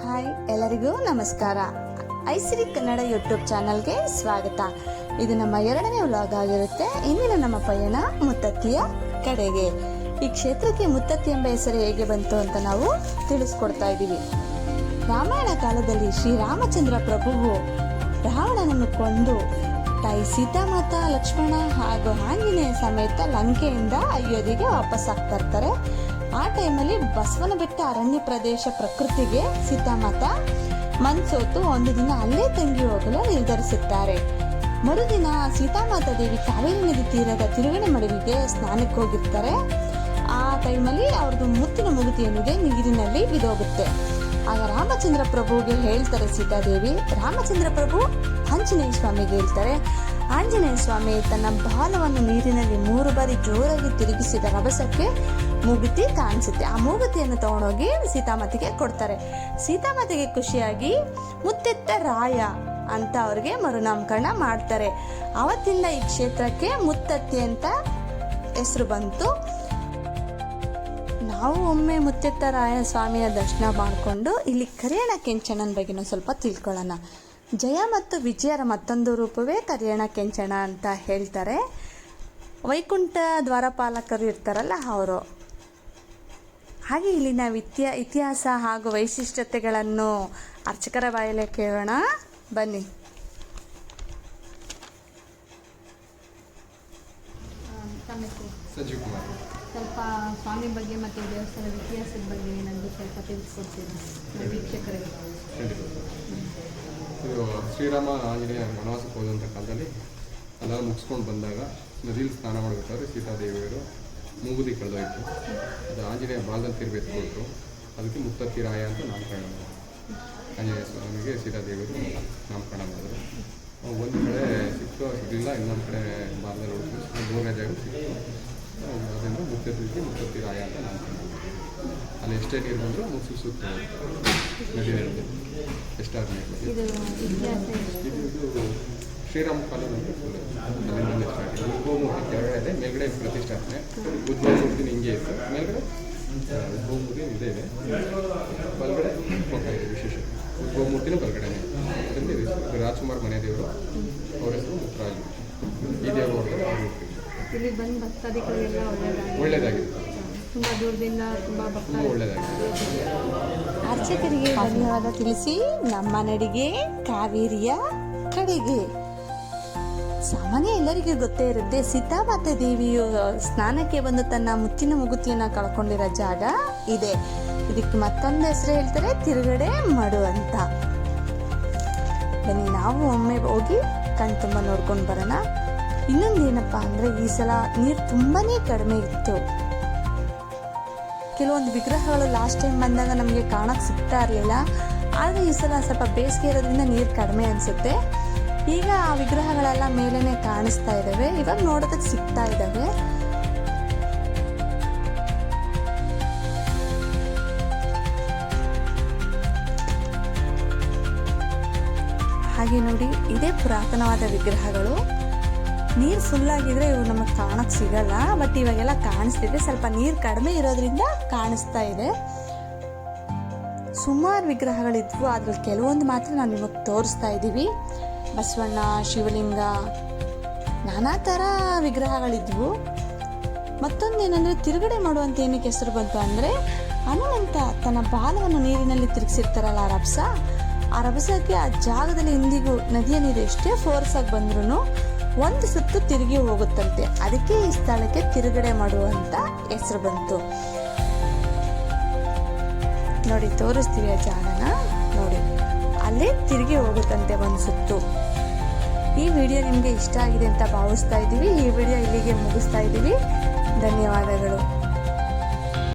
Hi, ಎಲ್ಲರಿಗೂ ನಮಸ್ಕಾರ. ಐಸಿರಿ Kannada YouTube ಚಾನಲ್ಗೆ ಸ್ವಾಗತ. ಇದು ನಮ್ಮ 2ನೇ ವ್ಲಾಗ್ ಆಗಿರುತ್ತೆ. ಇಂದಿನ ನಮ್ಮ ಪಯಣ ಮುತ್ತತ್ತಿಯ ಕಡೆಗೆ. ಈ ಕ್ಷೇತ್ರಕ್ಕೆ ಮುತ್ತತ್ತಿ ಎಂಬ ಹೆಸರು ಹೇಗೆ ಬಂತು ಅಂತ ನಾವು ತಿಳಿಸ್ಕೊಡ್ತಾ ಇದ್ದೀವಿ. ರಾಮಾಯಣ ಕಾಲದಲ್ಲಿ ಶ್ರೀರಾಮಚಂದ್ರ ಪ್ರಭುವು ರಾವಣನನ್ನು ಕೊಂದು ತಾಯಿ ಸೀತಾಮಾತಾ, ಲಕ್ಷ್ಮಣ ಹಾಗೂ ಆಂಜನೇಯ ಸಮೇತ ಲಂಕೆಯಿಂದ ಅಯೋಧ್ಯೆಗೆ ವಾಪಸ್ ಆಗ್ತಾ ಇರ್ತಾರೆ. ಆ ಟೈಮಲ್ಲಿ ಬಸವನ ಬೆಟ್ಟ ಅರಣ್ಯ ಪ್ರದೇಶ ಪ್ರಕೃತಿಗೆ ಸೀತಾಮಾತಾ ಮನ್ಸೋತು ಒಂದು ದಿನ ಅಲ್ಲೇ ತಂಗಿ ಹೋಗಲು ನಿರ್ಧರಿಸುತ್ತಾರೆ. ಮರುದಿನ ಸೀತಾಮಾತಾ ದೇವಿ ಕಾವೇರಿ ನದಿ ತೀರದ ತಿರುಗಣೆ ಮಡುವಿಗೆ ಸ್ನಾನಕ್ಕೆ ಹೋಗಿರ್ತಾರೆ. ಆ ಟೈಮಲ್ಲಿ ಅವ್ರದ್ದು ಮುತ್ತಿನ ಮುಗುತಿ ಏನಿದೆ ನೀರಿನಲ್ಲಿ ಬಿದೋಗುತ್ತೆ. ಆಗ ರಾಮಚಂದ್ರ ಪ್ರಭುಗೆ ಹೇಳ್ತಾರೆ ಸೀತಾದೇವಿ. ರಾಮಚಂದ್ರ ಪ್ರಭು ಆಂಜನೇಯ ಸ್ವಾಮಿಗೆ ಹೇಳ್ತಾರೆ. ಆಂಜನೇಯ ಸ್ವಾಮಿ ತನ್ನ ಬಾಲವನ್ನು ನೀರಿನಲ್ಲಿ 3 ಬಾರಿ ಜೋರಾಗಿ ತಿರುಗಿಸಿದ ರಭಸಕ್ಕೆ ಮೂಗುತಿ ಕಾಣಿಸುತ್ತೆ. ಆ ಮೂಗುತಿಯನ್ನು ತಗೊಂಡೋಗಿ ಸೀತಾಮಾತೆಗೆ ಕೊಡ್ತಾರೆ. ಸೀತಾಮಾತೆಗೆ ಖುಷಿಯಾಗಿ ಮುತ್ತೆತ್ತ ರಾಯ ಅಂತ ಅವ್ರಿಗೆ ಮರುನಾಮಕರಣ ಮಾಡ್ತಾರೆ. ಅವತ್ತಿಂದ ಈ ಕ್ಷೇತ್ರಕ್ಕೆ ಮುತ್ತತ್ತಿ ಅಂತ ಹೆಸರು ಬಂತು. ನಾವು ಒಮ್ಮೆ ಮುತ್ತೆತ್ತ ರಾಯ ಸ್ವಾಮಿಯ ದರ್ಶನ ಮಾಡಿಕೊಂಡು ಇಲ್ಲಿ ಕರಿಯಣ ಕೆಂಚಣ್ಣನ ಬಗ್ಗೆನೂ ಸ್ವಲ್ಪ ತಿಳ್ಕೊಳ್ಳೋಣ. ಜಯ ಮತ್ತು ವಿಜಯರ ಮತ್ತೊಂದು ರೂಪವೇ ಕರಿಯಣ ಕೆಂಚಣ್ಣ ಅಂತ ಹೇಳ್ತಾರೆ. ವೈಕುಂಠ ದ್ವಾರಪಾಲಕರು ಇರ್ತಾರಲ್ಲ ಅವರು. ಹಾಗೆ ಇಲ್ಲಿನ ಇತಿಹಾಸ ಹಾಗೂ ವೈಶಿಷ್ಟ್ಯತೆಗಳನ್ನು ಅರ್ಚಕರ ಬಾಯಲ್ಲೇ ಕೇಳೋಣ, ಬನ್ನಿ. ಸಂಜೀವ್ ಕುಮಾರ್. ಸ್ವಲ್ಪ ಸ್ವಾಮಿ ಬಗ್ಗೆ ಮತ್ತು ದೇವಸ್ಥಾನದ ಇತಿಹಾಸದ ಬಗ್ಗೆ ನನಗೆ ಸ್ವಲ್ಪ ತಿಳಿಸ್ಕೊಡ್ತೀನಿ ವೀಕ್ಷಕರಿಗೆ. ಇದು ಶ್ರೀರಾಮ ಆಂಜನೇಯ ವನವಾಸಕ್ಕೆ ಹೋದಂಥ ಕಾಲದಲ್ಲಿ ಅದೆಲ್ಲ ಮುಗಿಸ್ಕೊಂಡು ಬಂದಾಗ ನದಿಯಲ್ಲಿ ಸ್ನಾನ ಮಾಡಬೇಕಾದ್ರೆ ಸೀತಾದೇವಿಯವರು ಮೂಗುದಿ ಕಳೆದೋಯ್ತು. ಅದು ಆಂಜನೇಯ ಬಾಲದಲ್ಲಿ ತಿರುಗಿಸ್ಕೊಟ್ರು. ಅದಕ್ಕೆ ಮುತ್ತತ್ತಿ ರಾಯ ಅಂತ ನಾಮಕರಣ ಮಾಡಿದ್ರು. ಆಂಜನೇಯ ಸ್ವಾಮಿಗೆ ಸೀತಾದೇವಿಯವರು ನಾಮಕರಣ ಮಾಡಿದ್ರು. ಒಂದು ಕಡೆ ಸಿಗಲಿಲ್ಲ, ಇನ್ನೊಂದು ಕಡೆ ಬಾಲದಲ್ಲಿ ಹುಡುಕಿ 3ನೇ ಜಾಗ ಸಿಕ್ತು. ಅದರಿಂದ ಮುತ್ತತ್ತಿ ರಾಯ ಅಂತ ನಾಮಕರಣ ಮಾಡಿದ್ರು. ಅಲ್ಲಿ ಎಷ್ಟೇ ನೀರು ಬಂದರೂ ಮುಗಿಸಿ ಸುತ್ತ ನದಿ ನೀರು ಎಷ್ಟಾದ್ಮೇಲೆ ಇದು ಶ್ರೀರಾಮ ಕಾಲದಲ್ಲಿ ಅಲ್ಲಿಂದ ಸ್ಟಾರ್ಟ್. ಗೋಮೂರ್ತಿ ಕೆಳಗಡೆ ಮೇಲ್ಗಡೆ ಪ್ರತಿಷ್ಠಾಪನೆ. ಉದ್ಭವಮೂರ್ತಿನ ಹಿಂಗೆ ಇತ್ತು. ಮೇಲ್ಗಡೆ ಉದ್ಭವಮೂರ್ತಿ ಇದೇ ಇದೆ. ಬಲಗಡೆ ಇದೆ ವಿಶೇಷ. ಉದ್ಭವಮೂರ್ತಿನ ಬಲಗಡೆನೆ. ಅದರಿಂದ ಇದು ರಾಜ್ಕುಮಾರ್ ಮನೆ ದೇವರು. ಅವ್ರ ಹೆಸರು ಮುತ್ತರಾಜು. ಈ ದೇವರು ಇಲ್ಲಿ ಬಂದು ಭಕ್ತಾದಿಗಳಿಗೆಲ್ಲ ಒಳ್ಳೆಯದಾಗಿದೆ. ತುಂಬ ದೂರದಿಂದ ತುಂಬ ಒಳ್ಳೆಯದಾಗಿದೆ. ಅರ್ಚಕರಿಗೆ ಧನ್ಯವಾದ ತಿಳಿಸಿ ನಮ್ಮ ನಡಿಗೆ ಕಾವೇರಿಯ ಕಡೆಗೆ. ಸಾಮಾನ್ಯ ಎಲ್ಲರಿಗೂ ಗೊತ್ತೇ ಇರುತ್ತೆ, ಸೀತಾಮಾತೆ ದೇವಿಯು ಸ್ನಾನಕ್ಕೆ ಬಂದು ತನ್ನ ಮುತ್ತಿನ ಮುಗುತಿಯನ್ನು ಕಳ್ಕೊಂಡಿರೋ ಜಾಗ ಇದೆ. ಇದಕ್ಕೆ ಮತ್ತೊಂದು ಹೆಸರು ಹೇಳ್ತಾರೆ ತಿರುಗಡೆ ಮಡು ಅಂತ. ಬನ್ನಿ ನಾವು ಒಮ್ಮೆ ಹೋಗಿ ಕಣ್ ತುಂಬ ನೋಡ್ಕೊಂಡು ಬರೋಣ. ಇನ್ನೊಂದೇನಪ್ಪ ಅಂದರೆ ಈ ಸಲ ನೀರು ತುಂಬಾನೇ ಕಡಿಮೆ ಇತ್ತು. ಕೆಲವೊಂದು ವಿಗ್ರಹಗಳು ಲಾಸ್ಟ್ ಟೈಮ್ ಬಂದಾಗ ನಮಗೆ ಕಾಣಕ್ಕೆ ಸಿಗ್ತಾ ಇರಲಿಲ್ಲ. ಆದರೆ ಈ ಸಲ ಸ್ವಲ್ಪ ಬೇಸಿಗೆ ಇರೋದ್ರಿಂದ ನೀರು ಕಡಿಮೆ ಅನಿಸುತ್ತೆ. ಈಗ ಆ ವಿಗ್ರಹಗಳೆಲ್ಲ ಮೇಲೇನೆ ಕಾಣಿಸ್ತಾ ಇದ್ದಾವೆ. ಇವಾಗ ನೋಡೋದಕ್ಕೆ ಸಿಗ್ತಾ ಇದ್ದಾವೆ. ಹಾಗೆ ನೋಡಿ, ಇದೇ ಪುರಾತನವಾದ ವಿಗ್ರಹಗಳು. ನೀರು ಫುಲ್ ಆಗಿದ್ರೆ ಇವು ನಮಗೆ ಕಾಣಕ್ಕೆ ಸಿಗಲ್ಲ. ಬಟ್ ಇವಾಗೆಲ್ಲ ಕಾಣಿಸ್ತಿದೆ. ಸ್ವಲ್ಪ ನೀರು ಕಡಿಮೆ ಇರೋದ್ರಿಂದ ಕಾಣಿಸ್ತಾ ಇದೆ. ಸುಮಾರು ವಿಗ್ರಹಗಳಿದ್ವು. ಅದ್ರಲ್ಲಿ ಕೆಲವೊಂದು ಮಾತ್ರ ನಾವು ನಿಮಗೆ ತೋರಿಸ್ತಾ ಇದ್ದೀವಿ. ಬಸವಣ್ಣ, ಶಿವಲಿಂಗ, ನಾನಾ ಥರ ವಿಗ್ರಹಗಳಿದ್ವು. ಮತ್ತೊಂದೇನೆಂದರೆ ತಿರುಗಡೆ ಮಾಡುವಂಥ ಏನಕ್ಕೆ ಹೆಸರು ಬಂತು ಅಂದರೆ, ಹನುಮಂತ ತನ್ನ ಬಾಲವನ್ನು ನೀರಿನಲ್ಲಿ ತಿರುಗಿಸಿರ್ತಾರಲ್ಲ ಆ ರಭಸಕ್ಕೆ ಆ ಜಾಗದಲ್ಲಿ ಇಂದಿಗೂ ನದಿಯ ನೀರು ಎಷ್ಟೇ ಫೋರ್ಸಾಗಿ ಬಂದ್ರೂ ಒಂದು ಸುತ್ತು ತಿರುಗಿ ಹೋಗುತ್ತಂತೆ. ಅದಕ್ಕೆ ಈ ಸ್ಥಳಕ್ಕೆ ತಿರುಗಡೆ ಮಾಡುವಂತ ಹೆಸರು ಬಂತು. ನೋಡಿ, ತೋರಿಸ್ತೀವಿ ಆ ಜಾಗನ. ನೋಡಿ, ಅಲ್ಲೇ ತಿರುಗಿ ಹೋಗುತ್ತಂತೆ ಒಂದು ಸುತ್ತು. ಈ ವಿಡಿಯೋ ನಿಮಗೆ ಇಷ್ಟ ಆಗಿದೆ ಅಂತ ಭಾವಿಸ್ತಾ ಇದ್ದೀವಿ. ಈ ವಿಡಿಯೋ ಇಲ್ಲಿಗೆ ಮುಗಿಸ್ತಾ ಇದ್ದೀವಿ. ಧನ್ಯವಾದಗಳು.